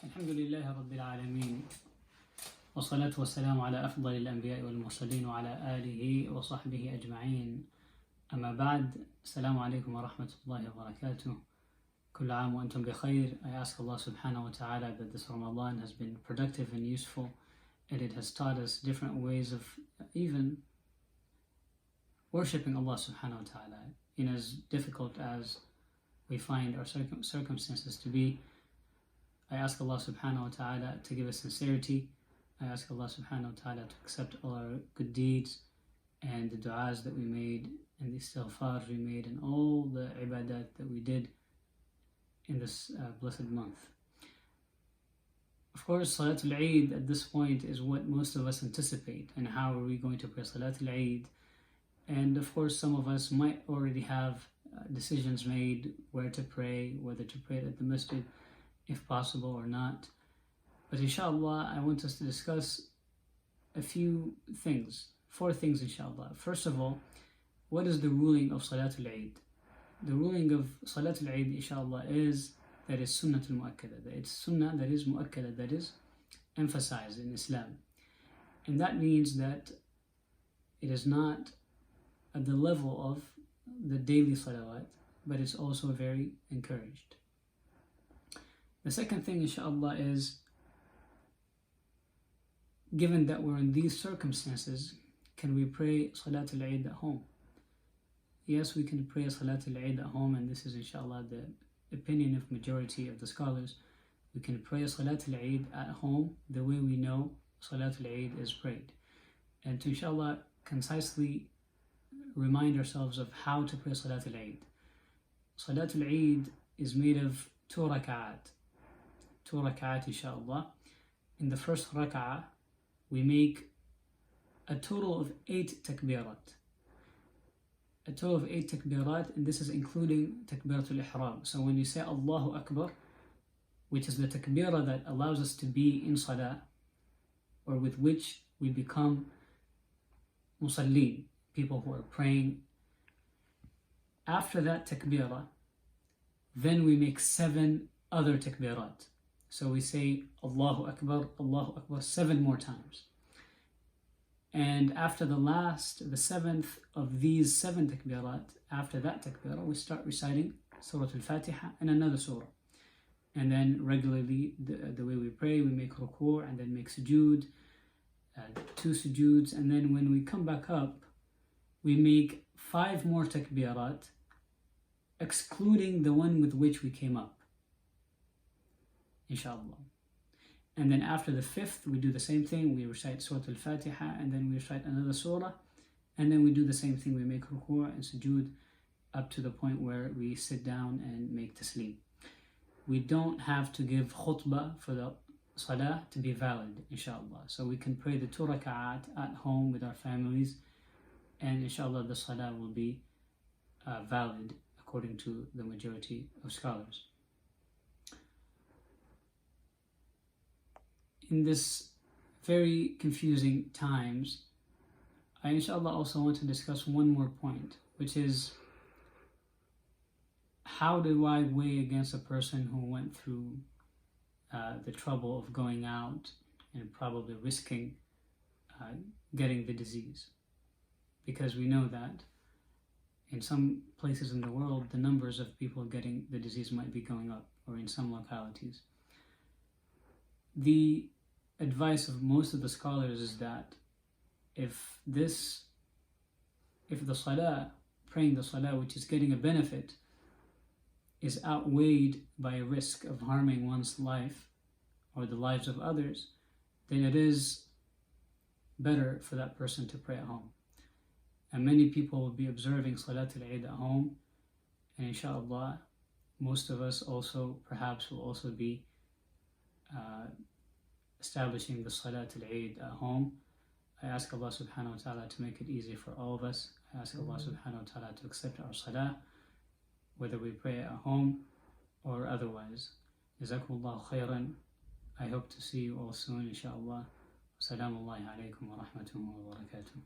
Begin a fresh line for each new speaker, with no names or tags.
الحمد لله رب العالمين والصلاة والسلام على أفضل الأنبياء والمرسلين وعلى آله وصحبه أجمعين. أما بعد, Assalamu alaikum wa rahmatullahi wa barakatuh. كل عام وأنتم بخير. I ask Allah subhanahu wa ta'ala that this Ramadan has been productive and useful, and it has taught us different ways of even worshipping Allah subhanahu wa ta'ala in as difficult as we find our circumstances to be. I ask Allah subhanahu wa ta'ala to give us sincerity. I ask Allah subhanahu wa ta'ala to accept all our good deeds and the du'as that we made and the istighfar we made and all the ibadat that we did in this blessed month. Of course, Salatul Eid at this point is what most of us anticipate, and how are we going to pray Salatul Eid. And of course, some of us might already have decisions made where to pray, whether to pray at the masjid if possible or not. But inshallah, I want us to discuss a few things, 4 things inshallah. First of all, what is the ruling of Salatul Eid? The ruling of Salatul Eid inshallah is that it's Sunnatul Mu'akkada, that it's Sunnah that is Mu'akkada, that is emphasized in Islam. And that means that it is not at the level of the daily salawat, but it's also very encouraged. The second thing inshallah is, given that we're in these circumstances, can we pray Salatul Eid at home? Yes, we can pray Salatul Eid at home, and this is inshallah the opinion of majority of the scholars. We can pray Salatul Eid at home the way we know Salatul Eid is prayed. And to inshallah concisely remind ourselves of how to pray Salatul Eid. Salatul Eid is made of 2 rak'at. 2 rak'at inshallah. In the first rak'ah, we make a total of 8 takbirat. A total of 8 takbirat, and this is including takbiratul ihram. So when you say Allahu Akbar, which is the takbirah that allows us to be in salah, or with which we become musalleen, people who are praying. After that takbirah, then we make 7 other takbirat. So we say Allahu Akbar 7 more times. And after the 7th of these 7 takbirat, after that takbirah, we start reciting Surah Al-Fatiha and another surah. And then regularly, the way we pray, we make ruku' and then make sujood, 2 sujoods, and then when we come back up, we make 5 more takbirat, excluding the one with which we came up, inshallah. And then after the 5th, we do the same thing. We recite Surah Al-Fatiha, and then we recite another surah, and then we do the same thing. We make ruku' and sujood up to the point where we sit down and make taslim. We don't have to give khutbah for the salah to be valid, inshallah. So we can pray the 2 rak'at at home with our families, and inshallah the salah will be valid according to the majority of scholars. In this very confusing times, I inshallah also want to discuss one more point, which is, how do I weigh against a person who went through the trouble of going out and probably risking getting the disease? Because we know that in some places in the world, the numbers of people getting the disease might be going up, or in some localities. The advice of most of the scholars is that if the salah, praying the salah, which is getting a benefit, is outweighed by a risk of harming one's life or the lives of others, then it is better for that person to pray at home. And many people will be observing Salatul Eid at home, and inshallah, most of us also perhaps will also be establishing the Salatul Eid at home. I ask Allah subhanahu wa ta'ala to make it easy for all of us. I ask Allah subhanahu wa ta'ala to accept our salah, whether we pray at home or otherwise. Jazakumullahu khairan. I hope to see you all soon, inshallah. Assalamu alaikum wa rahmatullahi wa barakatuh.